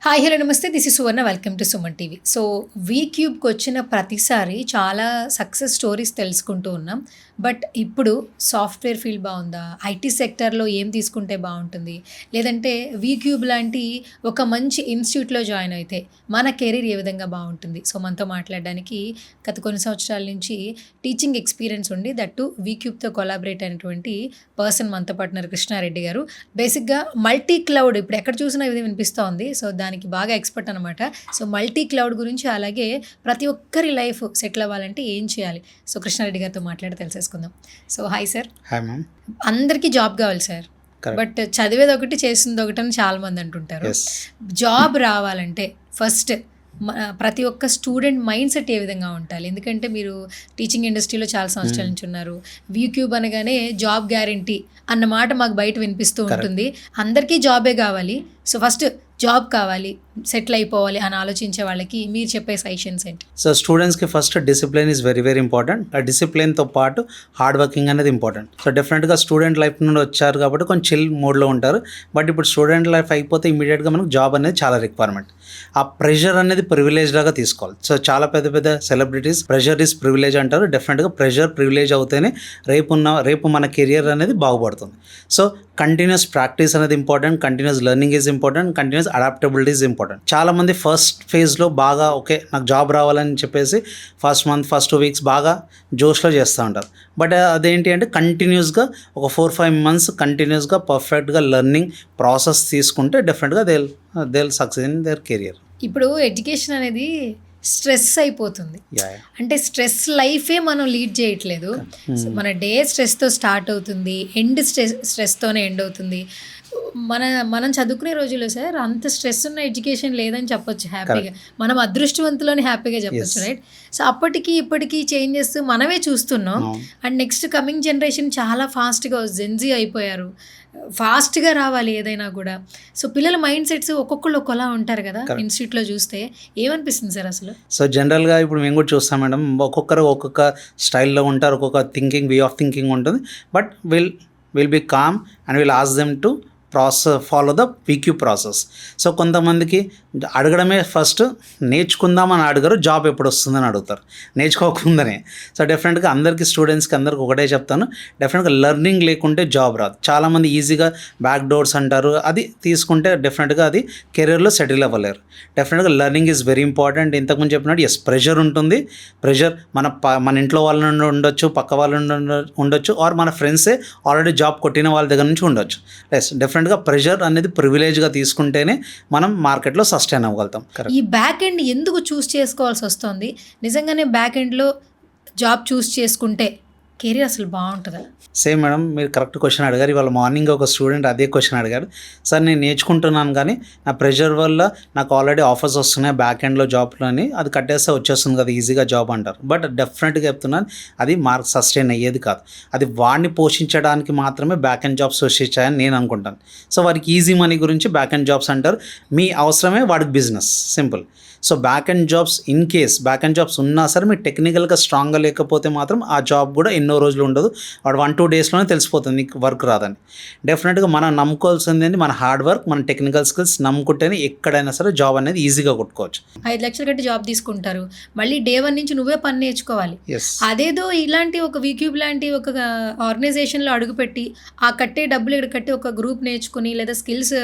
Hi hello నమస్తే this is Suvarna welcome to Suman TV. So వీక్యూబ్కి వచ్చిన ప్రతిసారి చాలా సక్సెస్ స్టోరీస్ తెలుసుకుంటూ ఉన్నాం. బట్ ఇప్పుడు సాఫ్ట్వేర్ ఫీల్డ్ బాగుందా, ఐటీ సెక్టర్లో ఏం తీసుకుంటే బాగుంటుంది, లేదంటే వీక్యూబ్ లాంటి ఒక మంచి ఇన్స్టిట్యూట్లో జాయిన్ అయితే మన కెరీర్ ఏ విధంగా బాగుంటుంది. సో మనతో మాట్లాడడానికి గత కొన్ని సంవత్సరాల నుంచి టీచింగ్ ఎక్స్పీరియన్స్ ఉండి దట్టు వీక్యూబ్తో కొలాబరేట్ అయినటువంటి పర్సన్ మనతో పాటు కృష్ణారెడ్డి గారు. బేసిక్గా మల్టీ క్లౌడ్ ఇప్పుడు ఎక్కడ చూసినా ఇది వినిపిస్తూ ఉంది. సో దానికి బాగా ఎక్స్పర్ట్ అనమాట. సో మల్టీ క్లౌడ్ గురించి, అలాగే ప్రతి ఒక్కరి లైఫ్ సెటిల్ అవ్వాలంటే ఏం చేయాలి, సో కృష్ణారెడ్డి గారితో మాట్లాడి తెలిసేసుకుందాం. So hi sir. Hi ma'am. అందరికీ జాబ్ కావాలి సార్, బట్ చదివేది ఒకటి చేసింది ఒకటి అని చాలా మంది అంటుంటారు. జాబ్ రావాలంటే ఫస్ట్ ప్రతి ఒక్క స్టూడెంట్ మైండ్ సెట్ ఏ విధంగా ఉండాలి? ఎందుకంటే మీరు టీచింగ్ ఇండస్ట్రీలో చాలా సంవత్సరాల నుంచి ఉన్నారు. వీక్యూబ్ అనగానే జాబ్ గ్యారంటీ అన్న మాట మాకు బయట వినిపిస్తూ ఉంటుంది. అందరికీ జాబే కావాలి. సో ఫస్ట్ జాబ్ కావాలి, సెటిల్ అయిపోవాలి అని ఆలోచించే వాళ్ళకి మీరు చెప్పే సజెషన్స్ ఏంటి? సో స్టూడెంట్స్కి first discipline is very very important. ఆ డిసిప్లిన్తో పాటు హార్డ్ వర్కింగ్ అనేది ఇంపార్టెంట్. సో డెఫినెట్గా స్టూడెంట్ లైఫ్ నుండి వచ్చారు కాబట్టి కొంచెం చిల్ మోడ్లో ఉంటారు. బట్ ఇప్పుడు స్టూడెంట్ లైఫ్ అయిపోతే ఇమీడియట్గా మనకు జాబ్ అనేది చాలా రిక్వైర్మెంట్. ఆ ప్రెషర్ అనేది ప్రివిలేజ్ లాగా తీసుకోవాలి. సో చాలా పెద్ద పెద్ద సెలబ్రిటీస్ ప్రెషర్ ఈజ్ ప్రివిలేజ్ అంటారు. డెఫినెట్గా ప్రెషర్ ప్రివిలేజ్ అవుతేనే రేపు మన కెరియర్ అనేది బాగుపడుతుంది. సో కంటిన్యూస్ ప్రాక్టీస్ అనేది important, continuous learning is important, continuous adaptability is important. చాలామంది ఫస్ట్ ఫేజ్లో బాగా ఓకే నాకు జాబ్ రావాలని చెప్పేసి ఫస్ట్ మంత్ ఫస్ట్ 2 వీక్స్ బాగా జోష్లో చేస్తూ ఉంటారు. బట్ అదేంటి అంటే కంటిన్యూస్గా ఒక 4-5 మంత్స్ కంటిన్యూస్గా పర్ఫెక్ట్గా లెర్నింగ్ ప్రాసెస్ తీసుకుంటే డెఫినెట్గా they success in their career. ఇప్పుడు ఎడ్యుకేషన్ అనేది స్ట్రెస్ అయిపోతుంది. అంటే స్ట్రెస్ లైఫే మనం లీడ్ చేయట్లేదు. మన డే స్ట్రెస్తో స్టార్ట్ అవుతుంది, ఎండ్ స్ట్రెస్తోనే ఎండ్ అవుతుంది. మనం చదువుకునే రోజుల్లో సార్ అంత స్ట్రెస్ ఉన్న ఎడ్యుకేషన్ లేదని చెప్పొచ్చు హ్యాపీగా. మనం అదృష్టవంతులని హ్యాపీగా చెప్పొచ్చు, రైట్? సో అప్పటికి ఇప్పటికీ చేంజెస్ మనమే చూస్తున్నాం. అండ్ నెక్స్ట్ కమింగ్ జనరేషన్ చాలా ఫాస్ట్గా జెన్జీ అయిపోయారు. ఫాస్ట్గా రావాలి ఏదైనా కూడా. సో పిల్లల మైండ్ సెట్స్ ఒక్కొక్కళ్ళు ఒకలా ఉంటారు కదా. ఇన్స్టిట్యూట్లో చూస్తే ఏమనిపిస్తుంది సార్ అసలు? సో జనరల్గా ఇప్పుడు మేము కూడా చూస్తాం మేడం, ఒక్కొక్కరు ఒక్కొక్క స్టైల్లో ఉంటారు, ఒక్కొక్క వే ఆఫ్ థింకింగ్ ఉంటుంది. But will be calm and will ask them to follow the VQ process. So కొంతమందికి అడగడమే ఫస్ట్ నేర్చుకుందామని అడగరు, జాబ్ ఎప్పుడు వస్తుందని అడుగుతారు నేర్చుకోకుండానే. సో డెఫినెట్గా అందరికీ స్టూడెంట్స్కి అందరికి ఒకటే చెప్తాను, డెఫినెట్గా లెర్నింగ్ లేకుంటే జాబ్ రాదు. చాలామంది ఈజీగా బ్యాక్ డోర్స్ అంటారు, అది తీసుకుంటే డెఫినెట్గా అది కెరీర్లో సెటిల్ అవ్వలేరు. డెఫినెట్గా లెర్నింగ్ ఈజ్ వెరీ ఇంపార్టెంట్. ఇంతకుముందు చెప్పినట్టు ప్రెషర్ ఉంటుంది. ప్రెషర్ మన ఇంట్లో వాళ్ళ నుండి ఉండొచ్చు, పక్క వాళ్ళ నుండి ఉండొచ్చు, ఆర్ మన ఫ్రెండ్సే ఆల్రెడీ జాబ్ కొట్టిన వాళ్ళ దగ్గర నుంచి ఉండొచ్చు. డెఫినెట్గా ప్రెషర్ అనేది ప్రివిలేజ్గా తీసుకుంటేనే మనం మార్కెట్లో సస్టైన్ అవ్వగలుగుతాం. ఈ బ్యాక్ ఎండ్ ఎందుకు చూస్ చేసుకోవాల్సి వస్తుంది? నిజంగానే బ్యాక్ ఎండ్లో జాబ్ చూస్ చేసుకుంటే కెరీర్ అసలు బాగుంటుందా? సేమ్ మేడం, మీరు కరెక్ట్ క్వశ్చన్ అడిగారు. ఇవాళ మార్నింగ్ ఒక స్టూడెంట్ అదే క్వశ్చన్ అడిగారు. సార్ నేను నేర్చుకుంటున్నాను కానీ నా ప్రెషర్ వల్ల నాకు ఆల్రెడీ ఆఫర్స్ వస్తున్నాయి బ్యాక్ ఎండ్లో జాబ్లో అని, అది కట్టేస్తే వచ్చేస్తుంది కదా ఈజీగా జాబ్ అంటారు. బట్ డెఫినెట్గా చెప్తున్నాను, అది మార్క్ సస్టైన్ అయ్యేది కాదు. అది వాడిని పోషించడానికి మాత్రమే బ్యాక్ ఎండ్ జాబ్స్ సృష్టించాయని నేను అనుకుంటాను. సో వారికి ఈజీ మనీ గురించి బ్యాక్ ఎండ్ జాబ్స్ అంటారు. మీ అవసరమే వాడికి business, simple. So back end jobs in case back end jobs ఉన్నా సరే మీరు టెక్నికల్గా స్ట్రాంగ్గా లేకపోతే మాత్రం ఆ జాబ్ కూడా ఎన్నో రోజులు ఉండదు. వాడు 1-2 డేస్లోనే తెలిసిపోతుంది నీకు వర్క్ రాదని. డెఫినెట్గా మనం నమ్ముకోవాల్సింది ఏంటి? మన హార్డ్ వర్క్, మన టెక్నికల్ స్కిల్స్ నమ్ముకుంటేనే ఎక్కడైనా సరే జాబ్ అనేది ఈజీగా కొట్టుకోవచ్చు. 5 లక్షలు కట్టి జాబ్ తీసుకుంటారు, మళ్ళీ డే 1 నుంచి నువ్వే పని నేర్చుకోవాలి. అదేదో ఇలాంటి ఒక వీక్యూబ్ లాంటి ఒక ఆర్గనైజేషన్లో అడుగుపెట్టి ఆ కట్టే డబ్బులు ఇక్కడ కట్టి ఒక గ్రూప్ నేర్చుకుని లేదా స్కిల్స్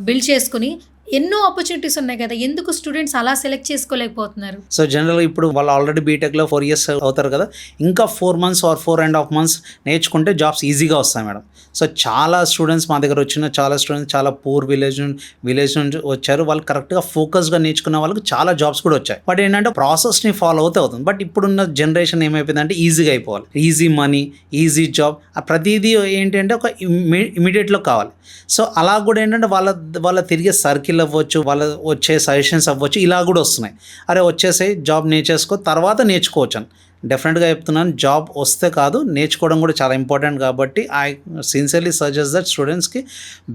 బిల్డ్ చేసుకుని ఎన్నో ఆపర్చునిటీస్ ఉన్నాయి కదా, ఎందుకు స్టూడెంట్స్ అలా సెలెక్ట్ చేసుకోలేకపోతున్నారు? సో జనరల్గా ఇప్పుడు వాళ్ళు ఆల్రెడీ బీటెక్లో 4 years అవుతారు కదా, ఇంకా 4 months ఆర్ 4.5 months నేర్చుకుంటే జాబ్స్ ఈజీగా వస్తాయి మేడం. సో చాలా స్టూడెంట్స్ మా దగ్గర వచ్చిన చాలా స్టూడెంట్స్ చాలా పూర్ విలేజ్ నుంచి వచ్చారు. వాళ్ళు కరెక్ట్గా ఫోకస్గా నేర్చుకున్న వాళ్ళకి చాలా జాబ్స్ కూడా వచ్చాయి. బట్ ఏంటంటే ప్రాసెస్ని ఫాలో అవుతుంది. బట్ ఇప్పుడున్న జనరేషన్ ఏమైపోయిందంటే ఈజీగా అయిపోవాలి, ఈజీ మనీ, ఈజీ జాబ్, ప్రతిదీ ఏంటంటే ఒక ఇమీడియట్లో కావాలి. సో అలా కూడా ఏంటంటే వాళ్ళ తిరిగే సర్కిల్ అవ్వచ్చు, వాళ్ళ వచ్చే సజెషన్స్ అవ్వచ్చు, ఇలా కూడా వస్తున్నాయి. అరే వచ్చేసాయి జాబ్ నేర్చేసుకో తర్వాత నేర్చుకోవచ్చు అని. డెఫినెట్గా చెప్తున్నాను, జాబ్ వస్తే కాదు నేర్చుకోవడం కూడా చాలా ఇంపార్టెంట్. కాబట్టి ఐ సిన్సియర్లీ సజెస్ట్ దట్ స్టూడెంట్స్కి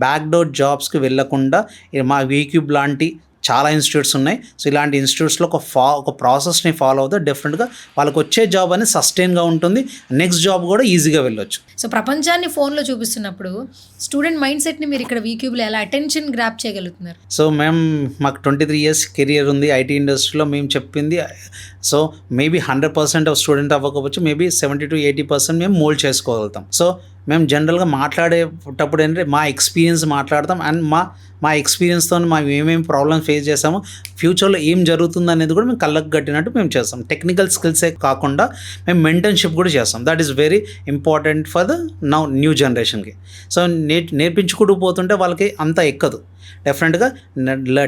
బ్యాక్ డోర్ జాబ్స్కి వెళ్ళకుండా మా వీక్యూబ్ లాంటి చాలా ఇన్స్టిట్యూట్స్ ఉన్నాయి. సో ఇలాంటి ఇన్స్టిట్యూట్స్లో ఒక ప్రాసెస్ని ఫాలో అవుతే డెఫినెట్గా వాళ్ళకి వచ్చే జాబ్ అనేది సస్టైన్గా ఉంటుంది, నెక్స్ట్ జాబ్ కూడా ఈజీగా వెళ్ళొచ్చు. సో ప్రపంచాన్ని ఫోన్లో చూపిస్తున్నప్పుడు స్టూడెంట్ మైండ్ సెట్ని మీరు ఇక్కడ వీక్యూబ్లో ఎలా అటెన్షన్ గ్రాప్ చేయగలుగుతున్నారు? సో మాకు 23 years కెరియర్ ఉంది ఐటీ ఇండస్ట్రీలో. మేము చెప్పింది సో మేబీ 100% ఆఫ్ స్టూడెంట్ అవ్వకపోవచ్చు, మేబీ 70 to 80% మేము మోల్డ్ చేసుకోగలుగుతాం. సో మేము జనరల్గా మాట్లాడేటప్పుడు ఏంటంటే మా ఎక్స్పీరియన్స్ మాట్లాడతాం, అండ్ మా ఎక్స్పీరియన్స్తో మేము ఏమేమి ప్రాబ్లమ్స్ ఫేస్ చేసామో, ఫ్యూచర్లో ఏం జరుగుతుంది అనేది కూడా మేము కళ్ళకు కట్టినట్టు మేము చేస్తాం. టెక్నికల్ స్కిల్సే కాకుండా మేము మెంటర్షిప్ కూడా చేస్తాం. That is very important for the new జనరేషన్కి. సో నేర్పించుకుంటూ పోతుంటే వాళ్ళకి అంత ఎక్కదు. డెఫినెట్గా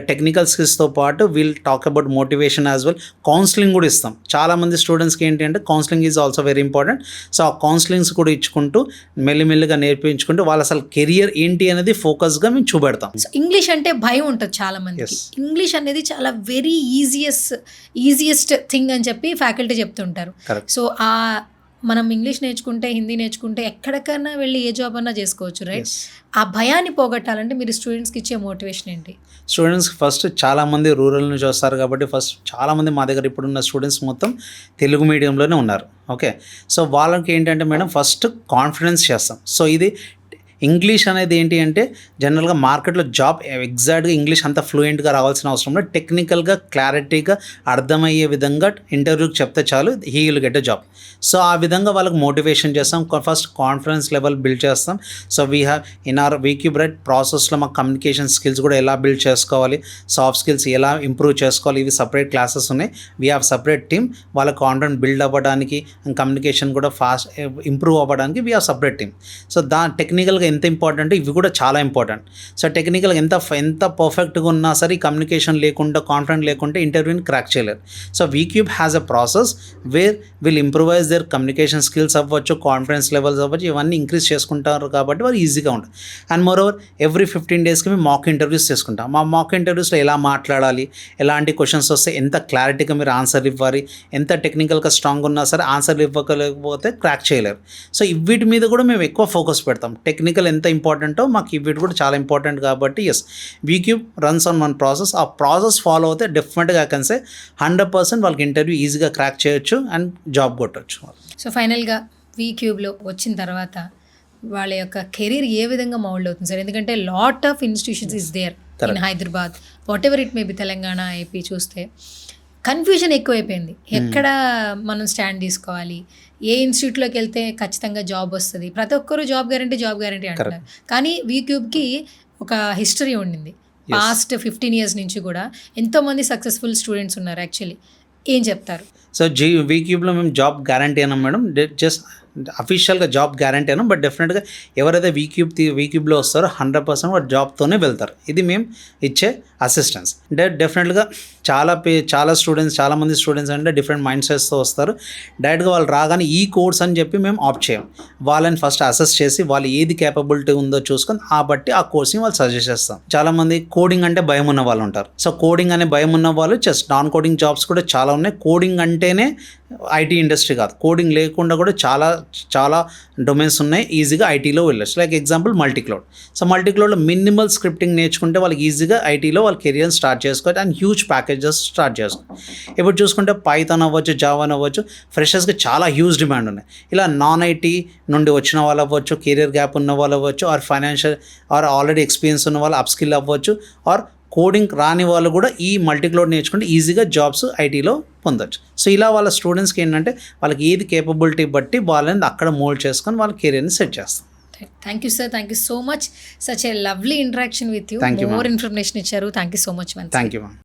టెక్నికల్ స్కిల్స్తో పాటు we'll talk about motivation as well. Counselling కూడా ఇస్తాం. చాలామంది స్టూడెంట్స్కి ఏంటి అంటే counselling is also very important. So ఆ కౌన్సిలింగ్స్ కూడా ఇచ్చుకుంటూ మెల్లిమెల్లిగా నేర్పించుకుంటూ వాళ్ళు అసలు కెరియర్ ఏంటి అనేది ఫోకస్గా మేము చూపెడతాం. సో ఇంగ్లీష్ అంటే భయం ఉంటుంది చాలా మందికి. ఇంగ్లీష్ అనేది చాలా వెరీ ఈజియెస్ట్ థింగ్ అని చెప్పి ఫ్యాకల్టీ చెప్తుంటారు. సో మనం ఇంగ్లీష్ నేర్చుకుంటే, హిందీ నేర్చుకుంటే ఎక్కడికైనా వెళ్ళి ఏ జాబ్ అన్నా చేసుకోవచ్చు, రైట్? ఆ భయాన్ని పోగొట్టాలంటే మీరు స్టూడెంట్స్కి ఇచ్చే మోటివేషన్ ఏంటి? స్టూడెంట్స్కి ఫస్ట్ చాలామంది రూరల్ నుంచి వస్తారు కాబట్టి ఫస్ట్ చాలామంది మా దగ్గర ఇప్పుడున్న స్టూడెంట్స్ మొత్తం తెలుగు మీడియంలోనే ఉన్నారు. ఓకే, సో వాళ్ళకి ఏంటంటే మేడం ఫస్ట్ కాన్ఫిడెన్స్ చేస్తాం. సో ఇది ఇంగ్లీష్ అనేది ఏంటి అంటే జనరల్గా మార్కెట్లో జాబ్ ఎగ్జాక్ట్గా ఇంగ్లీష్ అంత ఫ్లూయెంట్గా రావాల్సిన అవసరం లేదు. టెక్నికల్గా క్లారిటీగా అర్థమయ్యే విధంగా ఇంటర్వ్యూకి చెప్తే చాలు, he will get a job. So ఆ విధంగా వాళ్ళకి మోటివేషన్ చేస్తాం. ఫస్ట్ కాన్ఫిడెన్స్ లెవెల్ బిల్డ్ చేస్తాం. So we have in our V Cube right ప్రాసెస్లో మాకు కమ్యూనికేషన్ స్కిల్స్ కూడా ఎలా బిల్డ్ చేసుకోవాలి, సాఫ్ట్ స్కిల్స్ ఎలా ఇంప్రూవ్ చేసుకోవాలి, ఇవి సపరేట్ క్లాసెస్ ఉన్నాయి. We have separate team. వాళ్ళ కాన్ఫిడెంట్ బిల్డ్ అవ్వడానికి, కమ్యూనికేషన్ కూడా ఫాస్ట్ ఇంప్రూవ్ అవ్వడానికి we have separate team. So టెక్నికల్గా ఎంత ఇంపార్టెంట్, ఇవి కూడా చాలా ఇంపార్టెంట్. సో టెక్నికల్గా ఎంత పర్ఫెక్ట్గా ఉన్నా సరే కమ్యూనికేషన్ లేకుండా, కాన్ఫిడెంట్ లేకుంటే ఇంటర్వ్యూని క్రాక్ చేయలేరు. So V Cube has a process where will improvise their communication skills అవ్వచ్చు, కాన్ఫిడెన్స్ లెవెల్స్ అవ్వచ్చు, ఇవన్నీ ఇంక్రీజ్ చేసుకుంటారు కాబట్టి వారు ఈజీగా ఉంటుంది. అండ్ మోర్ ఓవర్ ఎవ్రీ 15 daysకి మేము మాక్ ఇంటర్వ్యూస్ చేసుకుంటాం. మా మాక్ ఇంటర్వ్యూస్లో ఎలా మాట్లాడాలి, ఎలాంటి క్వశ్చన్స్ వస్తే ఎంత క్లారిటీగా మీరు ఆన్సర్ ఇవ్వాలి, ఎంత టెక్నికల్గా స్ట్రాంగ్ ఉన్నా సరే ఆన్సర్ ఇవ్వకపోతే క్రాక్ చేయలేరు. సో వీటి మీద కూడా మేము ఎక్కువ ఫోకస్ పెడతాం. టెక్నికల్ ఎంత ఇంపార్టెంటో మాకు వీటి కూడా చాలా ఇంపార్టెంట్ కాబట్టి yes, V Cube runs on one process. ఆ ప్రాసెస్ ఫాలో అవుతే డెఫినెట్గా కన్సే 100% వాళ్ళకి ఇంటర్వ్యూ ఈజీగా క్రాక్ చేయొచ్చు అండ్ జాబ్ కొట్టచ్చు. సో ఫైనల్గా వీక్యూబ్లో వచ్చిన తర్వాత వాళ్ళ యొక్క కెరీర్ ఏ విధంగా మౌల్డ్ అవుతుంది సార్? ఎందుకంటే lot of institutions is there in Hyderabad, whatever it may be, Telangana, AP చూస్తే కన్ఫ్యూజన్ ఎక్కువైపోయింది. ఎక్కడ మనం స్టాండ్ తీసుకోవాలి, ఏ ఇన్స్టిట్యూట్లోకి వెళ్తే ఖచ్చితంగా జాబ్ వస్తుంది, ప్రతి ఒక్కరు జాబ్ గ్యారంటీ అంటున్నారు. కానీ వీక్యూబ్కి ఒక హిస్టరీ ఉండింది. పాస్ట్ 15 years నుంచి కూడా ఎంతోమంది సక్సెస్ఫుల్ స్టూడెంట్స్ ఉన్నారు. యాక్చువల్లీ ఏం చెప్తారు? సో వీక్యూబ్లో మేము జాబ్ గ్యారంటీ అన్నాం మేడం. జస్ట్ అఫీషియల్గా జాబ్ గ్యారంటీ అన్నాం. బట్ డెఫినెట్గా ఎవరైతే వీక్యూబ్లో వస్తారో 100% వాడు జాబ్తోనే వెళ్తారు. ఇది మేము ఇచ్చే అసిస్టెన్స్. డెఫినెట్గా చాలామంది స్టూడెంట్స్ అంటే డిఫరెంట్ మైండ్ సెట్స్తో వస్తారు. డైరెక్ట్గా వాళ్ళు రాగానే ఈ కోర్స్ అని చెప్పి మేము ఆప్ట్ చేయం. వాళ్ళని ఫస్ట్ అసెస్ చేసి వాళ్ళు ఏది కేపబిలిటీ ఉందో చూసుకొని ఆ బట్టి ఆ కోర్స్ని వాళ్ళు సజెస్ట్ చేస్తాం. చాలామంది కోడింగ్ అంటే భయం ఉన్న వాళ్ళు ఉంటారు. సో కోడింగ్ అనే భయం ఉన్న వాళ్ళు జస్ట్ నాన్ కోడింగ్ జాబ్స్ కూడా చాలా ఉన్నాయి. కోడింగ్ అంటేనే ఐటీ ఇండస్ట్రీ కాదు, కోడింగ్ లేకుండా కూడా చాలా డొమైన్స్ ఉన్నాయి. ఈజీగా ఐటీలో వెళ్ళచ్చు. Like example multicloud. సో మల్టీక్లౌడ్లో మినిమల్ స్క్రిప్టింగ్ నేర్చుకుంటే వాళ్ళకి ఈజీగా ఐటీలో వాళ్ళ కెరియర్ స్టార్ట్ చేసుకోవచ్చు అండ్ హ్యూజ్ ప్యాకేజెస్ స్టార్ట్ చేసుకోవచ్చు. ఇప్పుడు చూసుకుంటే పైథాన్ అవ్వచ్చు, జావా అవ్వచ్చు, ఫ్రెషర్స్కి చాలా హ్యూజ్ డిమాండ్ ఉన్నాయి. ఇలా నాన్ ఐటీ నుండి వచ్చిన వాళ్ళు అవ్వచ్చు, కెరియర్ గ్యాప్ ఉన్న వాళ్ళు అవ్వచ్చు, or financial or already experience ఉన్న వాళ్ళు అప్ స్కిల్ అవ్వచ్చు, ఆర్ కోడింగ్ రాని వాళ్ళు కూడా ఈ మల్టీక్లౌడ్ నేర్చుకుంటే ఈజీగా జాబ్స్ ఐటీలో పొందొచ్చు. సో ఇలా వాళ్ళ స్టూడెంట్స్కి ఏంటంటే వాళ్ళకి ఏది కేపబిలిటీ బట్టి వాళ్ళని అక్కడ మోల్డ్ చేసుకొని వాళ్ళ కెరియర్ని సెట్ చేస్తాం. Thank you sir, thank you so much. Such a lovely interaction with you. More information ఇచ్చారు. Thank you so much. Thank you ma'am.